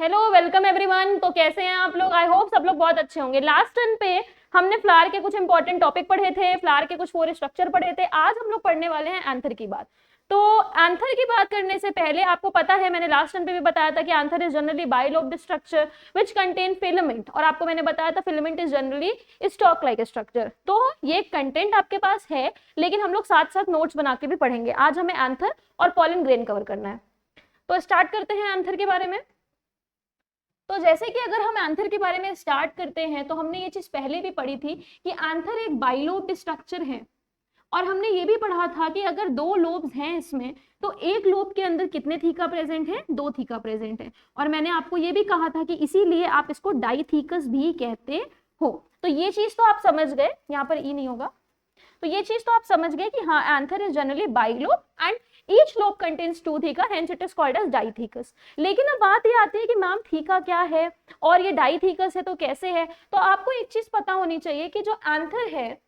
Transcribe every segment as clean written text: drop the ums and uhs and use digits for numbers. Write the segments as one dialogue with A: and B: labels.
A: Hello, welcome everyone. तो कैसे हैं आप लोग? आई होप सब लोग बहुत अच्छे होंगे। लास्ट टर्न पे हमने फ्लावर के कुछ इंपॉर्टेंट टॉपिक पढ़े थे, फ्लावर के कुछ 4 स्ट्रक्चर पढ़े थे। आज हम लोग पढ़ने वाले हैं एंथर की बात। तो एंथर की बात करने से पहले आपको पता है, मैंने लास्ट टर्न पे भी बताया था कि anther is generally bilobed structure which contain filament, और आपको मैंने बताया था filament is generally stock like structure. तो ये कंटेंट आपके पास है, लेकिन हम लोग साथ साथ नोट्स बना के भी पढ़ेंगे। आज हमें एंथर और पॉलन ग्रेन कवर करना है। तो स्टार्ट करते हैं एंथर के बारे में। तो जैसे कि अगर हम एंथर के बारे में स्टार्ट करते हैं, तो हमने ये चीज पहले भी पढ़ी थी कि एंथर एक बाइलोब्ड स्ट्रक्चर है। और हमने ये भी पढ़ा था कि अगर 2 लोब्स हैं इसमें, तो एक लोब के अंदर कितने थीका प्रेजेंट है? 2 थीका प्रेजेंट है। और मैंने आपको ये भी कहा था कि इसीलिए आप इसको डाइथीकस भी कहते हो। तो ये चीज तो आप समझ गए, यहाँ पर ई नहीं होगा। तो ये चीज तो आप समझ गए कि हाँ, anther is generally bilobe and each lobe contains 2 theca, hence it is called as dithecous. लेकिन अब बात ये आती है कि मैम थीका क्या है और ये डाइथीकस है तो कैसे है? तो आपको एक चीज पता होनी चाहिए कि जो एंथर है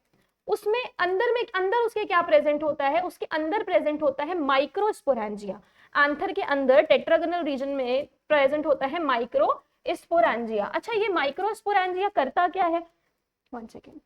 A: उसमें अंदर उसके क्या प्रेजेंट होता है? उसके अंदर प्रेजेंट होता है माइक्रोस्पोरेंजिया। एंथर के अंदर टेट्रागोनल रीजन में प्रेजेंट होता है माइक्रोस्पोरेंजिया। अच्छा, ये माइक्रोस्पोरेंजिया करता क्या है? 1 सेकेंड।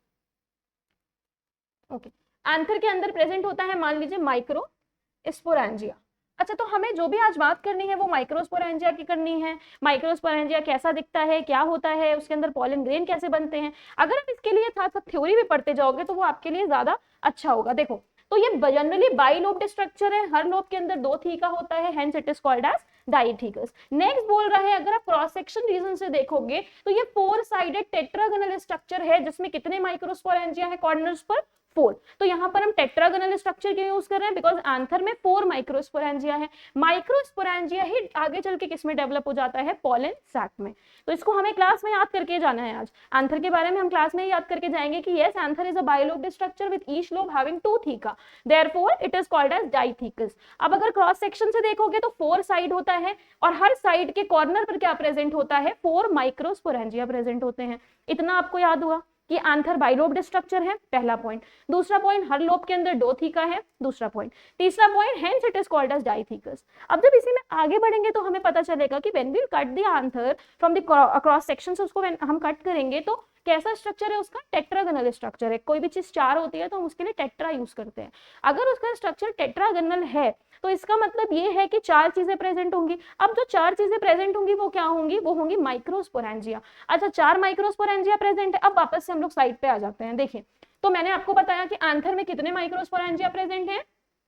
A: ओके, एंथर के अंदर प्रेजेंट होता है, मान लीजिए, माइक्रोस्पोरेंजिया। अच्छा, तो हमें जो भी आज बात करनी है वो माइक्रोस्पोरेंजिया की करनी है। माइक्रोस्पोरेंजिया कैसा दिखता है, क्या होता है, उसके अंदर पॉलन ग्रेन कैसे बनते हैं। अगर आप इसके लिए साथ साथ थ्योरी भी पढ़ते जाओगे तो वो आपके लिए ज्यादा अच्छा होगा। देखो, तो ये जनरली बाइलोब्ड स्ट्रक्चर है, हर लोब के अंदर 2 थीका होता है, hence it is called as dithecous. Next बोल रहा है, अगर आप क्रॉस सेक्शन रीजन से देखोगे तो ये 4 साइडेड टेट्रागोनल स्ट्रक्चर है, जिसमें कितने माइक्रोस्पोरेंजिया है? कॉर्नर्स पर 4। तो यहाँ पर हम टेट्रागोनल स्ट्रक्चर क्यों यूज कर रहे हैं? बिकॉज एंथर में 4 माइक्रोस्पोरेंजिया है। माइक्रोस्पोरेंजिया ही आगे चल के किसमें डेवलप हो जाता है? पॉलन सैक में। तो इसको हमें क्लास में याद करके जाना है। आज एंथर के बारे में हम क्लास में याद करके जाएंगे कि yes, anther is a bilobed structure with each lobe having 2 theca, therefore it is called as dithecous. अब अगर क्रॉस सेक्शन से देखोगे तो 4 साइड होता है, और हर साइड के कॉर्नर पर क्या प्रेजेंट होता है? 4 माइक्रोस्पोरेंजिया प्रेजेंट होते हैं। इतना आपको याद हुआ कि एंथर बाइलोब्ड स्ट्रक्चर है, पहला पॉइंट। दूसरा पॉइंट, हर लोब के अंदर 2 थीका है, दूसरा पॉइंट। तीसरा point, hence it is called as dithecous. अब जब इसी में आगे बढ़ेंगे तो हमें पता चलेगा कि when we cut the anther from the cross section से, उसको हम कट करेंगे तो कैसा स्ट्रक्चर है उसका? टेट्रागोनल स्ट्रक्चर है। कोई भी चीज 4 होती है तो हम उसके लिए टेट्रा यूज करते हैं। अगर उसका स्ट्रक्चर टेट्रागोनल है तो इसका मतलब ये है कि 4 चीजें प्रेजेंट होंगी। अब जो 4 चीजें प्रेजेंट होंगी वो क्या होंगी? वो होंगी माइक्रोस्पोरेंजिया। अच्छा, 4 माइक्रोस्पोरेंजिया प्रेजेंट है। अब वापस से हम लोग साइड पे आ जाते हैं। देखिए, तो मैंने आपको बताया कि एंथर में कितने माइक्रोस्पोरेंजिया प्रेजेंट है?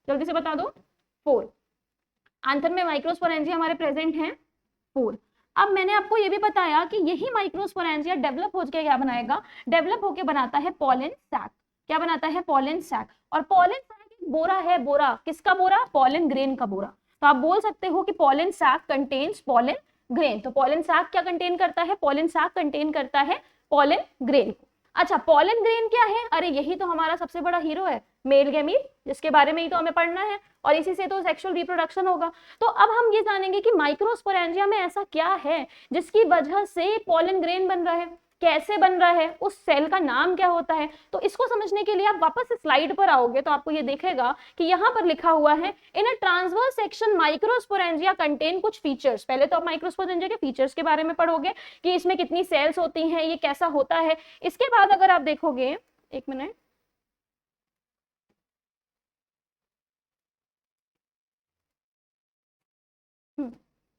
A: जल्दी से बता दो। 4। एंथर में माइक्रोस्पोरेंजिया हमारे प्रेजेंट हैं 4। अब मैंने आपको ये भी बताया कि यही माइक्रोस्पोरेंजिया डेवलप होकर क्या बनाएगा? डेवलप होकर बनाता है पॉलन सैक। क्या बनाता है? Pollen sac. और पॉलन सैक एक बोरा है। बोरा किसका बोरा? पॉलन ग्रेन का बोरा। तो आप बोल सकते हो कि pollen sac contains pollen grain. तो पॉलन सैक क्या कंटेन करता है? पॉलन सैक कंटेन करता है पॉलन ग्रेन को। अच्छा, पॉलन ग्रेन क्या है? अरे यही तो हमारा सबसे बड़ा हीरो है, मेल गैमीट, जिसके बारे में ही तो हमें पढ़ना है, और इसी से तो सेक्सुअल रिप्रोडक्शन होगा। तो अब हम ये जानेंगे कि माइक्रोस्पोरेंजिया में ऐसा क्या है जिसकी वजह से पॉलन ग्रेन बन रहा है, कैसे बन रहा है, उस सेल का नाम क्या होता है। तो इसको समझने के लिए आप वापस स्लाइड पर आओगे तो आपको ये देखेगा कि यहाँ पर लिखा हुआ है, in a transverse section microsporangia contain कुछ फीचर्स। पहले तो आप माइक्रोस्पोरेंजिया के फीचर्स के बारे में पढ़ोगे कि इसमें कितनी सेल्स होती हैं, ये कैसा होता है। इसके बाद अगर आप देखोगे, 1 मिनट,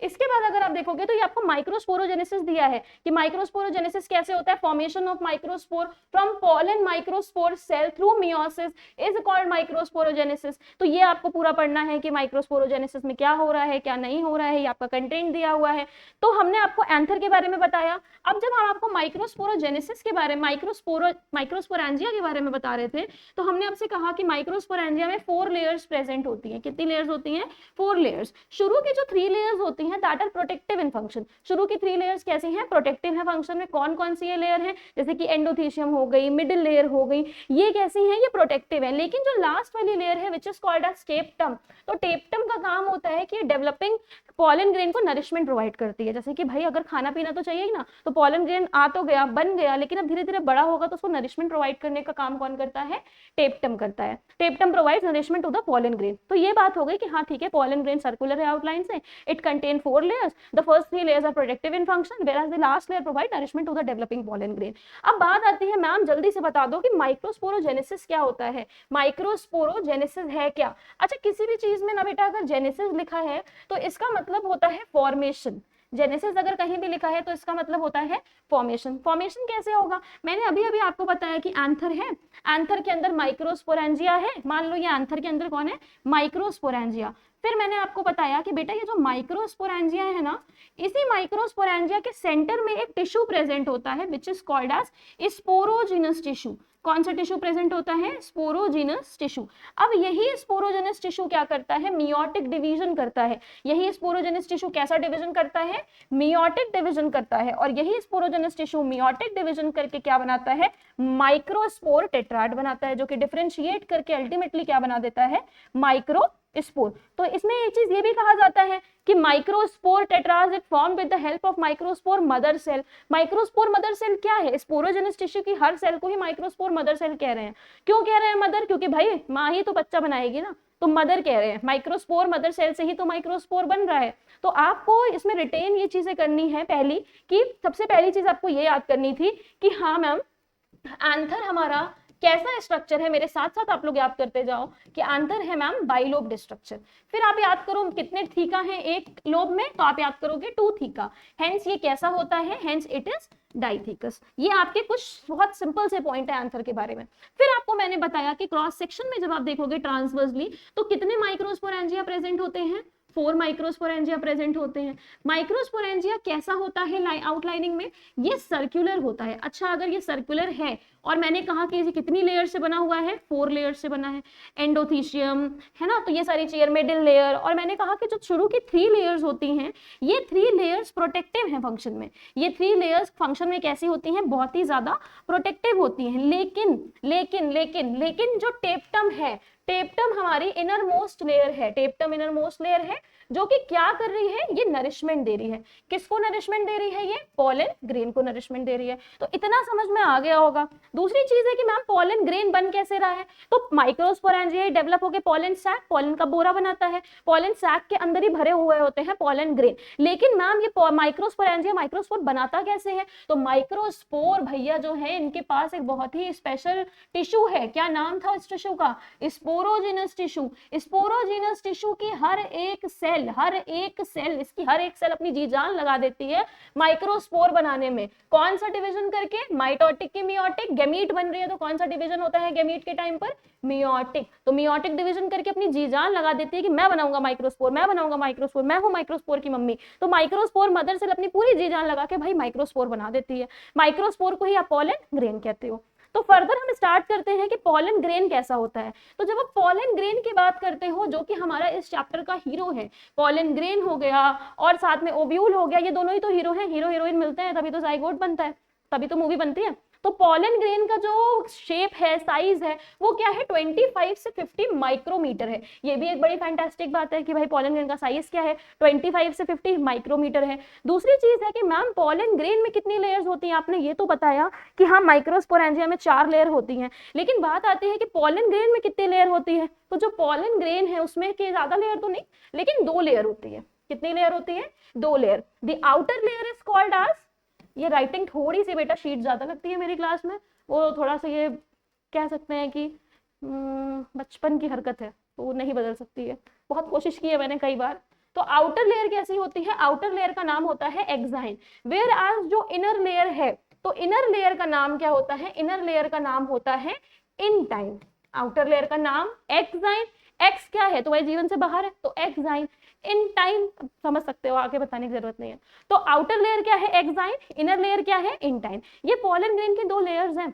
A: इसके बाद अगर आप देखोगे तो ये आपको माइक्रोस्पोरोजेनेसिस दिया है कि माइक्रोस्पोरोजेनेसिस कैसे होता है। Formation of microspore from pollen microspore cell through meiosis is called microsporogenesis. तो ये आपको पूरा पढ़ना है कि माइक्रोस्पोरोजेनेसिस में क्या हो रहा है, क्या नहीं हो रहा है, ये आपका कंटेंट दिया हुआ है। तो हमने आपको एंथर के बारे में बताया। अब जब हम आपको माइक्रोस्पोरोजेनेसिस के बारे में, माइक्रोस्पोरेंजिया के बारे में बता रहे थे, तो हमने आपसे कहा कि माइक्रोस्पोरेंजिया में 4 लेयर्स प्रेजेंट होती हैं। कितनी लेयर्स होती हैं? 4 लेयर्स। शुरू की जो 3 लेयर्स होती हैं that are protective in function. शुरू की 3 लेयर्स कैसी हैं? प्रोटेक्टिव है फंक्शन में। कौन कौन सी ये लेयर है? जैसे कि एंडोथीशियम हो गई, मिडिल लेयर हो गई, ये कैसी हैं? ये प्रोटेक्टिव है। लेकिन जो लास्ट वाली लेयर है which is called as tapetum, तो टेप्टम का काम होता है कि डेवलपिंग पॉलन ग्रेन को नरिशमेंट प्रोवाइड करती है। जैसे कि भाई अगर खाना पीना तो चाहिए ही ना, तो पॉलन ग्रेन आ तो गया, बन गया, लेकिन अब धीरे धीरे बड़ा होगा तो उसको नरिशमेंट प्रोवाइड करने का काम कौन करता है? टेप्टम करता है। Tapetum provides nourishment to the pollen grain. तो ये बात हो गई कि हाँ ठीक है, पॉलन ग्रेन सर्कुलर है आउटलाइन से, it contain contain 4 layers. The first 3 layers are protective in function, whereas the last layer provide nourishment to the developing pollen grain. अब बात आती है, मैम जल्दी से बता दो कि माइक्रोस्पोरोजेनेसिस क्या होता है, माइक्रोस्पोरोजेनेसिस है क्या? अच्छा, किसी भी चीज में ना बेटा अगर जेनेसिस लिखा है तो इसका मतलब होता है फॉर्मेशन, जेनेसिस अगर कहीं भी लिखा है तो इसका मतलब होता है फॉर्मेशन। फॉर्मेशन कैसे होगा? मैंने अभी अभी आपको बताया कि एंथर है, एंथर के अंदर माइक्रोस्पोरेंजिया है, मान लो ये एंथर के अंदर कौन है, माइक्रोस्पोरेंजिया। फिर मैंने आपको बताया कि बेटा ये जो माइक्रोस्पोरेंजिया है ना, इसी माइक्रोस्पोरेंजिया के सेंटर में एक टिश्यू प्रेजेंट होता है which is called as sporogenous tissue. कौन सा टिश्यू प्रेजेंट होता है? Sporogenous tissue. अब यही स्पोरोजिनस टिश्यू क्या करता है? मियोटिक डिवीजन करता है। यही स्पोरोजिनस टिश्यू कैसा डिवीजन करता है? मियोटिक डिवीजन करता है। और यही स्पोरोजिनस टिश्यू मियोटिक डिवीजन करके क्या बनाता है? माइक्रोस्पोर टेट्राड बनाता है, जो कि डिफरेंशिएट करके अल्टीमेटली क्या बना देता है? Micro spore. तो इसमें एक चीज ये भी कहा जाता है कि microspore tetrads it form with the help of microspore mother cell. Microspore mother cell क्या है? स्पोरोजेनस टिश्यू की हर सेल को ही माइक्रोस्पोर मदर सेल कह रहे हैं। क्यों कह रहे हैं मदर? क्योंकि भाई माँ ही तो बच्चा बनाएगी ना, तो मदर कह रहे हैं। माइक्रोस्पोर मदर सेल से ही तो माइक्रोस्पोर बन रहा है। तो आपको इसमें रिटेन ये चीजें करनी है पहली, कि सबसे पहली चीज आपको ये याद करनी थी कि हाँ मैम एंथर हमारा कैसा स्ट्रक्चर है, मेरे साथ साथ आप लोग याद करते जाओ कि आंतर है मैम बाइलोब्ड स्ट्रक्चर। फिर आप याद करो कितने थीका हैं एक लोब में, तो आप याद करोगे 2 थीका। हेंस ये कैसा होता है? Hence it is dithecous. ये आपके कुछ बहुत सिंपल से पॉइंट है आंसर के बारे में। फिर आपको मैंने बताया कि क्रॉस सेक्शन में जब आप देखोगे ट्रांसवर्सली तो कितने माइक्रोस्पोरेंजिया प्रेजेंट होते हैं? 4 माइक्रोस्पोरेंजिया प्रेजेंट होते हैं। माइक्रोस्पोरेंजिया कैसा होता है आउटलाइनिंग में? ये सर्कुलर होता है। अच्छा, अगर ये सर्कुलर है और मैंने कहा कि ये कितनी लेयर से बना हुआ है? 4 लेयर से बना है। एंडोथीशियम है ना, तो ये सारी चीजें, मिडिल लेयर, और मैंने कहा कि जो शुरू की 3 लेयर्स होती हैं, ये 3 लेयर्स प्रोटेक्टिव हैं फंक्शन में। ये 3 लेयर्स फंक्शन में कैसी होती हैं? बहुत ही ज्यादा प्रोटेक्टिव होती हैं। लेकिन लेकिन लेकिन लेकिन जो टेप्टम है, टेप्टम हमारी इनर मोस्ट लेयर है, टेप्टम इनर मोस्ट लेयर है, जो कि क्या कर रही है? ये नरिशमेंट दे रही है। किसको नरिशमेंट दे रही है? ये पोलन ग्रेन को नरिशमेंट दे रही है। तो इतना समझ में आ गया होगा। दूसरी चीज है कि मैम पोलन ग्रेन बन कैसे रहा है? तो माइक्रोस्पोरेंजिया डेवलप होकर पोलन सैक, पोलन का बोरा बनाता है। पोलन सैक के अंदर ही भरे हुए होते हैं पोलन ग्रेन। लेकिन मैम ये माइक्रोस्पोरेंजिया माइक्रोस्पोर बनाता कैसे है? तो माइक्रोस्पोर भैया जो है इनके पास एक बहुत ही स्पेशल टिश्यू है। क्या नाम था इस टिश्यू का? Sporogenous tissue. स्पोरोजिनस टिश्यू की हर एक सेल इसकी हर एक सेल अपनी जी जान लगा देती है माइक्रोस्पोर बनाने में। कौन सा डिवीजन करके? माइटोटिक की मियोटिक। गैमीट बन रही है तो कौन सा डिवीजन होता है गैमीट के टाइम पर? मियोटिक। तो मियोटिक डिवीजन करके अपनी जी जान लगा देती है कि मैं बनाऊंगा माइक्रोस्पोर, मैं बनाऊंगा माइक्रोस्पोर, मैं हूं माइक्रोस्पोर की मम्मी। तो माइक्रोस्पोर मदर सेल अपनी पूरी जी जान लगा के भाई माइक्रोस्पोर बना देती है। माइक्रोस्पोर को ही आप पोलन ग्रेन कहते हो। तो फर्दर हम स्टार्ट करते हैं कि पोलन ग्रेन कैसा होता है। तो जब आप पोलन ग्रेन की बात करते हो, जो कि हमारा इस चैप्टर का हीरो है, पोलन ग्रेन हो गया और साथ में ओव्यूल हो गया, ये दोनों ही तो हीरो हैं। हीरो हीरोइन मिलते हैं तभी तो जाइगोट बनता है, तभी तो मूवी बनती है। तो पोलन ग्रेन का जो शेप है, साइज है, वो क्या है? 25 से 50 माइक्रोमीटर है। ये भी एक बड़ी फैंटास्टिक बात है कि भाई पोलन ग्रेन का साइज क्या है? 25 से 50 माइक्रोमीटर है। दूसरी चीज है कि मैम पोलन ग्रेन में कितनी लेयर्स होती हैं? आपने ये तो बताया कि हाँ माइक्रोस्पोरेंजिया में 4 लेयर होती हैं, लेकिन बात आती है कि पोलन ग्रेन में कितनी लेयर होती है? तो जो पोलन ग्रेन है उसमें के ज्यादा लेयर तो नहीं, लेकिन 2 लेयर होती है। कितनी लेयर होती है? 2 layer. The outer layer is called as, ये राइटिंग थोड़ी सी बेटा शीट ज्यादा लगती है मेरी क्लास में, वो थोड़ा सा ये कह सकते हैं कि बचपन की हरकत है, तो वो नहीं बदल सकती है। बहुत कोशिश की है मैंने कई बार। तो आउटर लेयर कैसी होती है? आउटर लेयर का नाम होता है एक्साइन। वेयर एज जो इनर लेयर है, तो इनर लेयर का नाम क्या होता है? इनर लेयर का नाम होता है इंटाइन। आउटर लेयर का नाम एक्साइन। एक्स क्या है? तो वह जीवन से बाहर है, तो एक्साइन। इन टाइम समझ सकते हो, आगे बताने की जरूरत नहीं है। तो आउटर लेयर क्या है? एक्साइन। इनर लेयर क्या है? इंटाइन। ये पोलन ग्रेन के 2 लेयर्स हैं।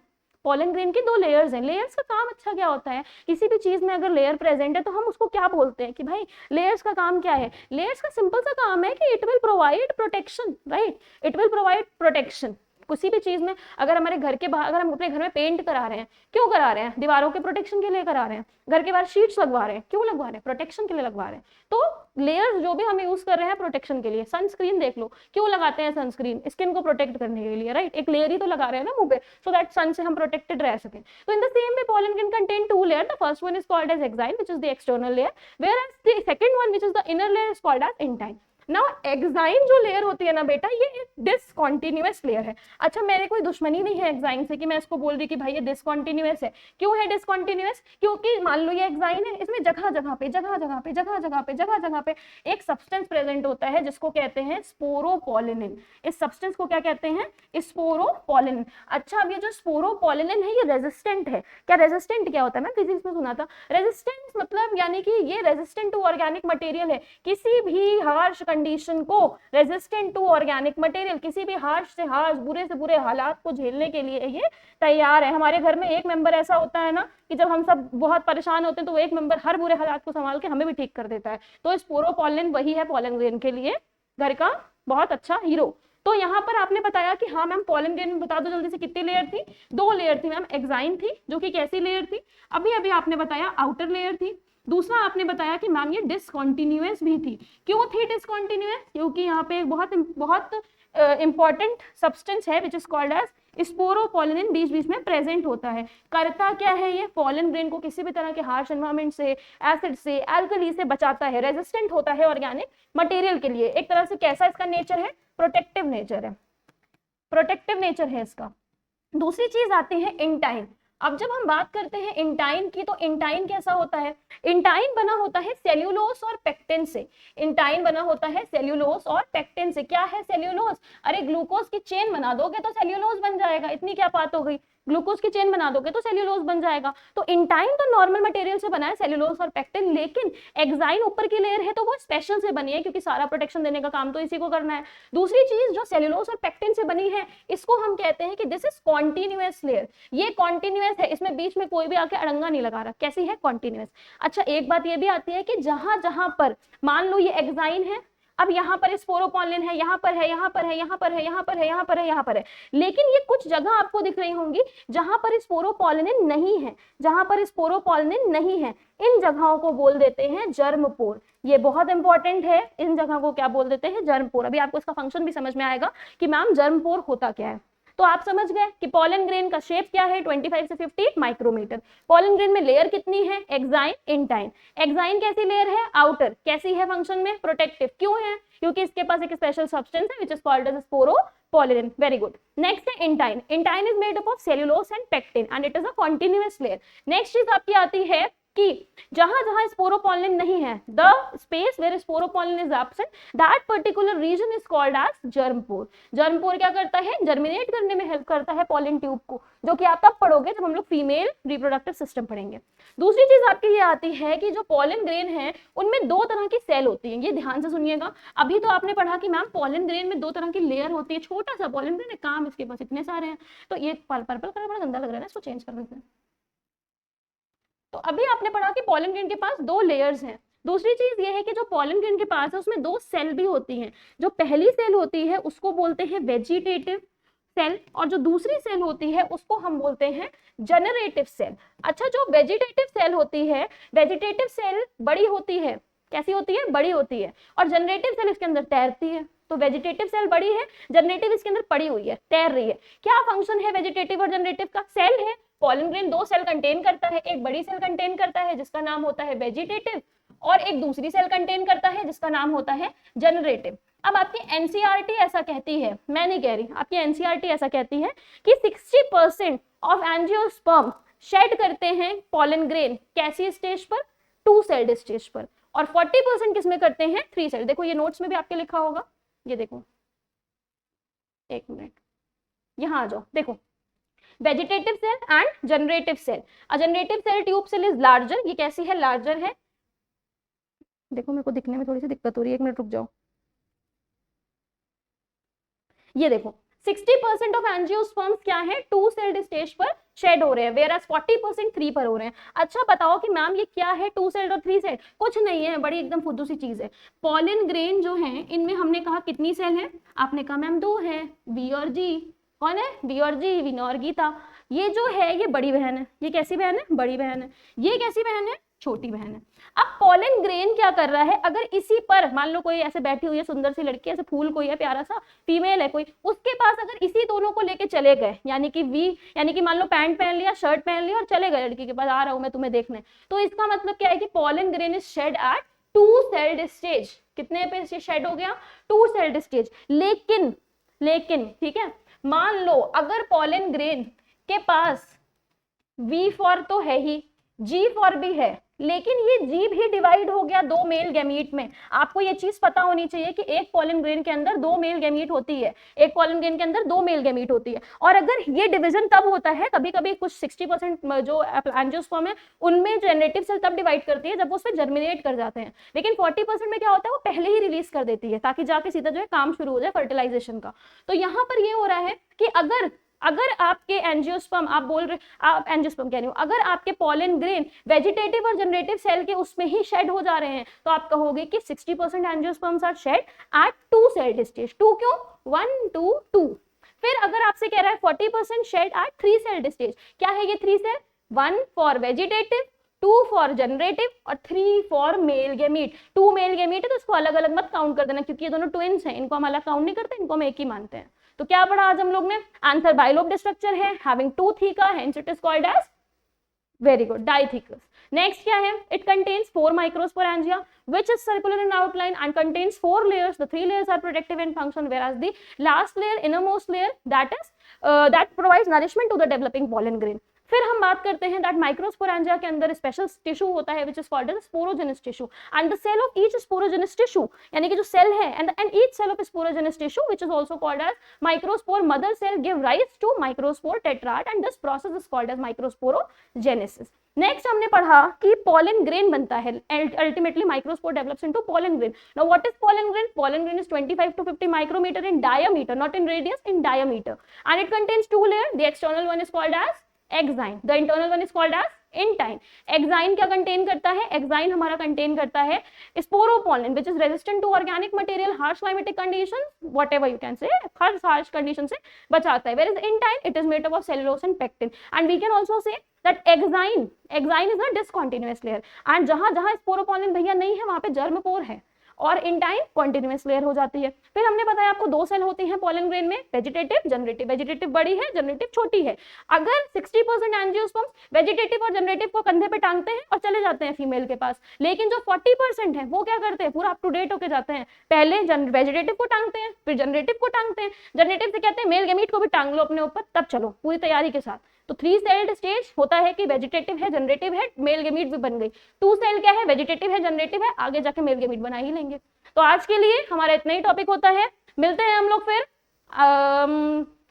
A: पोलन ग्रेन की 2 लेयर्स हैं। लेयर्स का काम अच्छा क्या होता है? किसी भी चीज में अगर लेयर प्रेजेंट है तो हम उसको क्या बोलते हैं कि भाई लेयर्स का काम क्या है? लेयर्स का सिंपल सा काम है कि it will provide protection, right? It will provide protection. किसी भी चीज में अगर हमारे घर के बाहर, अगर हम अपने घर में पेंट करा रहे हैं, क्यों करा रहे हैं? दीवारों के प्रोटेक्शन के लिए करा रहे हैं। घर के बाहर शीट्स लगवा रहे हैं, क्यों लगवा रहे हैं? प्रोटेक्शन के लिए लगवा रहे हैं। तो लेयर्स जो भी हम यूज कर रहे हैं प्रोटेक्शन के लिए। सनस्क्रीन देख लो, क्यों लगाते हैं सनस्क्रीन? स्किन को प्रोटेक्ट करने के लिए, राइट? एक लेयर ही तो लगा रहे हैं ना मुंह पे, सो दैट सन से हम प्रोटेक्टेड रह सके। तो in the same way pollen grain contain 2 layer. The first one is called as exine, which is the external layer, whereas the second one, which is the inner layer, is called as intine. Now exine जो layer होती है ना बेटा, ये discontinuous layer है। अच्छा, मेरे कोई दुश्मनी नहीं है एक्साइन से कि मैं इसको बोल रही कि भाई ये डिसकंटिन्यूअस है। क्यों है डिसकंटिन्यूअस? क्योंकि मान लो ये एक्साइन है, इसमें जगह जगह पे एक सब्सटेंस प्रेजेंट होता है जिसको कहते हैं स्पोरोपोलिनिन। इस सब्सटेंस को क्या कहते हैं? स्पोरोपोलिनिन। अच्छा, अब ये जो स्पोरोपोलिनिन है ये रेजिस्टेंट है। क्या रेजिस्टेंट क्या होता है? मैं फिजिक्स में सुना था। रेजिस्टेंस मतलब यानी कि ये रेजिस्टेंट टू ऑर्गेनिक मटेरियल है। किसी भी हार्श कंडीशन को, रेजिस्टेंट टू ऑर्गेनिक मटेरियल, किसी भी हार्श से हार्श, बुरे से बुरे हालात को झेलने के लिए ये तैयार है। हमारे घर में एक मेंबर ऐसा होता है ना कि जब हम सब बहुत परेशान होते हैं तो वो एक मेंबर हर बुरे हालात को संभाल के हमें भी ठीक कर देता है। तो स्पोरोपोलिन वही है पोलन ग्रेन के लिए घर का बहुत अच्छा हीरो। तो यहाँ पर आपने बताया कि हाँ मैम पोलन ग्रेन में बता दो जल्दी से कितनी लेयर थी? 2 लेयर थी मैम। एक्साइन थी जो कि कैसी लेयर थी? अभी अभी आपने बताया आउटर लेयर थी। दूसरा आपने बताया कि मैम ये डिसकंटिन्यूअस भी थी। क्यों थी डिसकंटिन्यूअस? क्योंकि यहाँ पे बहुत इंपॉर्टेंट सब्सटेंस है which is called as sporopollenin बीच बीच में प्रेजेंट होता है। करता क्या है ये? पोलन ग्रेन को किसी भी तरह के हार्श एनवायरमेंट से, एसिड से, एल्कली से बचाता है। रेजिस्टेंट होता है ऑर्गेनिक मटेरियल के लिए। एक तरह से कैसा इसका नेचर है? प्रोटेक्टिव नेचर है, प्रोटेक्टिव नेचर है इसका। दूसरी चीज आती है इंटाइन। अब जब हम बात करते हैं इंटाइन की, तो इंटाइन कैसा होता है? इंटाइन बना होता है सेल्यूलोस और पेक्टिन से। इंटाइन बना होता है सेल्यूलोस और पेक्टिन से। क्या है सेल्यूलोस? अरे ग्लूकोज की चेन बना दोगे तो सेल्यूलोस बन जाएगा, इतनी क्या बात हो गई। ग्लूकोज की चेन बना दोगे तो सेल्यूलोस बन जाएगा। तो इंटाइन तो नॉर्मल मटेरियल से बना है, सेल्यूलोस और पेक्टिन, लेकिन एक्साइन ऊपर की लेयर है तो वो स्पेशल से बनी है क्योंकि सारा प्रोटेक्शन देने का काम तो इसी को करना है। दूसरी चीज जो सेल्यूलोस और पेक्टिन से बनी है इसको हम कहते हैं कि दिस इज कॉन्टिन्यूअस लेयर। ये कॉन्टिन्यूअस है, इसमें बीच में कोई भी आके अड़ंगा नहीं लगा रहा। कैसी है? कॉन्टिन्यूअस। अच्छा, एक बात ये भी आती है कि जहां जहां पर मान लो ये एक्साइन है, अब यहाँ पर स्पोरोपोलिन है, यहाँ पर है, यहाँ पर है, यहाँ पर है, यहाँ पर है, यहाँ पर है, यहाँ पर है, लेकिन ये कुछ जगह आपको दिख रही होंगी जहां पर स्पोरोपोलिन नहीं है। जहां पर स्पोरोपोलिन नहीं है इन जगहों को बोल देते हैं जर्मपोर। ये बहुत इंपॉर्टेंट है। इन जगह को क्या बोल देते हैं? जर्मपोर। अभी आपको इसका फंक्शन भी समझ में आएगा कि मैम जर्मपोर होता क्या है। तो आप समझ गए कि पोलन ग्रेन का शेप क्या है? 25 से 50 माइक्रोमीटर। पोलन ग्रेन में लेयर कितनी है? Exine, intine. एक्साइन कैसी लेयर है? आउटर। कैसी है फंक्शन में? प्रोटेक्टिव। क्यों है? क्योंकि इसके पास एक स्पेशल सब्सटेंस है which is called as sporopollenin. Very good. Next है intine. Intine is made up of cellulose and pectin and it is a continuous layer. Next चीज आपकी आती है कि जहां जहां स्पोरोपोलिन नहीं है, the space where sporopollenin is absent, that particular region is called as germ pore. Germ pore क्या करता है? जर्मिनेट करने में हेल्प करता है पॉलन ट्यूब को, जो कि आप तब पढ़ोगे जब हम लोग फीमेल रिप्रोडक्टिव सिस्टम पढ़ेंगे। दूसरी चीज आपकी ये आती है कि जो पॉलन ग्रेन है उनमें 2 तरह की सेल होती है। ये ध्यान से सुनिएगा। अभी तो आपने पढ़ा कि मैम पॉलन ग्रेन में 2 तरह की लेयर होती है। छोटा सा पॉलन ग्रेन है, काम इसके पास इतने सारे हैं। तो ये पर्पल कलर बड़ा गंदा लग रहा है ना, इसको चेंज कर देते हैं। तो अभी आपने पढ़ा कि पोलन ग्रेन के पास 2 लेयर्स हैं। दूसरी चीज ये है कि जो पोलन ग्रेन के पास है उसमें 2 सेल भी होती हैं। जो पहली सेल होती है उसको बोलते हैं वेजिटेटिव सेल, और जो दूसरी सेल होती है उसको हम बोलते हैं जनरेटिव सेल। अच्छा, जो वेजिटेटिव सेल होती है, वेजिटेटिव सेल बड़ी होती है। कैसी होती है? बड़ी होती है। और जनरेटिव सेल इसके अंदर तैरती है। तो वेजिटेटिव सेल बड़ी है, जनरेटिव इसके अंदर पड़ी हुई है, तैर रही है। क्या फंक्शन है वेजिटेटिव और जनरेटिव का? सेल है। पोलन ग्रेन 2 सेल कंटेन करता है। एक बड़ी सेल कंटेन करता है जिसका नाम होता है वेजिटेटिव, और एक दूसरी सेल कंटेन करता है जिसका नाम होता है जनरेटिव। अब आपकी एनसीईआरटी ऐसा कहती है, मैं नहीं कह रही, आपकी एनसीईआरटी ऐसा कहती है कि 60% ऑफ एंजियोस्पर्म शेड करते हैं पोलन ग्रेन कैसी स्टेज पर? 2 सेल्ड स्टेज पर। और 40% किसमें करते हैं? 3 सेल। देखो ये नोट्स में भी आपके लिखा होगा, ये देखो, एक मिनट, यहाँ आ जाओ। देखो, vegetative cell and generative cell. A generative cell tube cell is larger. ये कैसी है? लार्जर है। देखो मेरे को दिखने में थोड़ी सी दिक्कत हो रही है, 1 मिनट रुक जाओ। ये देखो 60% ऑफ एंजियोस्पर्म्स क्या है? 2 सेल्ड स्टेज पर शेड हो रहे हैं, वेयरएज 40% 3 पर हो रहे हैं। अच्छा बताओ कि मैम ये क्या है 2 सेल्ड और 3 सेल्ड? कुछ नहीं है, बड़ी एकदम फुद्दू सी चीज है। पोलन ग्रेन जो है इनमें हमने कहा कितनी सेल है? आपने कहा मैम 2 है। बी और जी, कौन है? बी और जी, विनो और गीता। ये जो है ये बड़ी बहन है। ये कैसी बहन है? बड़ी बहन है। ये कैसी बहन है? छोटी बहन है। अब पोलन ग्रेन क्या कर रहा है? अगर इसी पर मान लो कोई ऐसे बैठी हुई है सुंदर सी लड़की, ऐसे फूल कोई है प्यारा सा, फीमेल है कोई, उसके पास अगर इसी दोनों को लेके चले गए, यानी कि मान लो पैंट पहन लिया, शर्ट पहन लिया और चले गए लड़की के पास, आ रहा हूं मैं तुम्हें देखने, तो इसका मतलब क्या है कि pollen grain is shed at two celled stage, कितने पे शेड हो गया, टू सेल्ड स्टेज। लेकिन ठीक है, मान लो अगर पॉलन ग्रेन के पास V4 तो है ही, G4 भी है, लेकिन ये G भी डिवाइड हो गया दो मेल गैमीट में। आपको ये चीज पता होनी चाहिए कि एक पॉलन ग्रेन के अंदर दो मेल गैमीट होती है, एक पॉलन ग्रेन के अंदर दो मेल गैमीट होती है। और अगर ये डिवीजन तब होता है, कभी कभी कुछ 60% जो एंजियोस्पर्म है उनमें जेनरेटिव सेल तब डिवाइड करती है जब वो उसमें जर्मिनेट कर जाते हैं, लेकिन 40% में क्या होता है, वो पहले ही रिलीज कर देती है ताकि जाके सीधा जो है काम शुरू हो जाए फर्टिलाइजेशन का। तो यहाँ पर ये हो रहा है कि अगर आपके एंजियोस्पर्म, आप बोल रहे, आप एंजियोस्पर्म कह रही हूँ, अगर आपके पॉलन ग्रेन वेजिटेटिव और जनरेटिव सेल के उसमें ही शेड हो जा रहे हैं, तो आप कहोगे कि 60% angiosperms are shed at two celled stage. Two क्यों, 1 2 2। फिर अगर आपसे कह रहा है 40% shed at three celled stage, क्या है ये three cell, 1 for vegetative, 2 for generative और 3 for male gamete. 2 male gamete है तो इसको अलग अलग मत काउंट कर देना, क्योंकि ये दोनों ट्विन्स हैं, इनको हम अलग काउंट नहीं करते, इनको हम एक ही मानते हैं। तो क्या पढ़ा आज हम लोग ने, आंसर बाइलोब्ड स्ट्रक्चर है, having two theca, hence it is called as, very good, dithecous. Next क्या है, it contains 4 microsporangia which is circular in outline and contains 4 layers. The 3 layers are protective in function, whereas the last layer, innermost layer, that provides nourishment to the developing pollen grain. फिर हम बात करते हैं that microsporangia के अंदर special tissue होता है which is called as sporogenous tissue, and the cell of each sporogenous tissue, यानी कि जो सेल है and each cell of sporogenous tissue which is also called as microspore mother cell give rise to microspore tetrad, and this process is called as microsporogenesis. Next हमने पढ़ा कि pollen grain बनता है, ultimately microspore develops into pollen grain. Now what is pollen grain? Pollen grain is 25 to 50 micrometre in diameter, not in radius, in diameter, and it contains 2 layer. The external one is called as exine, the internal one is called as intine. Exine क्या contain करता है? Exine हमारा contain करता है sporopollenin which is resistant to organic material, harsh climatic condition, whatever you can say, हर harsh condition से बचाता है। Where is intine? It is made up of cellulose and pectin, and we can also say that exine is a discontinuous layer, and जहां जहां स्पोरोपोलन भैया नहीं है वहां पे जर्मपोर है, और इंटाइन कॉन्टिन्यूअस लेयर हो जाती है। फिर हमने बताया आपको दो सेल होती हैं पॉलन ग्रेन में, वेजिटेटिव, जनरेटिव। वेजिटेटिव बड़ी है, जनरेटिव छोटी है। अगर 60% एंजियोस्पर्म्स वेजिटेटिव और जनरेटिव को कंधे पे टांगते हैं और चले जाते हैं फीमेल के पास, लेकिन जो 40% है वो क्या करते हैं, पूरा अप टू डेट होके जाते हैं, पहले वेजिटेटिव को टांगते हैं, फिर जनरेटिव को टांगते हैं, जनरेटिव से कहते हैं मेल गैमीट को भी टांग लो अपने ऊपर, तब चलो पूरी तैयारी के साथ। तो 3 सेल्ड स्टेज होता है कि वेजिटेटिव है, जनरेटिव है, मेल गैमीट भी बन गई। 2 सेल क्या है, वेजिटेटिव है, जनरेटिव है, आगे जाके मेल गैमीट बना ही लेंगे। तो आज के लिए हमारा इतना ही टॉपिक होता है, मिलते हैं हम लोग फिर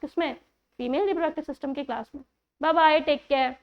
A: किसमें, फीमेल रिप्रोडक्टिव सिस्टम की क्लास में। Bye bye, take care.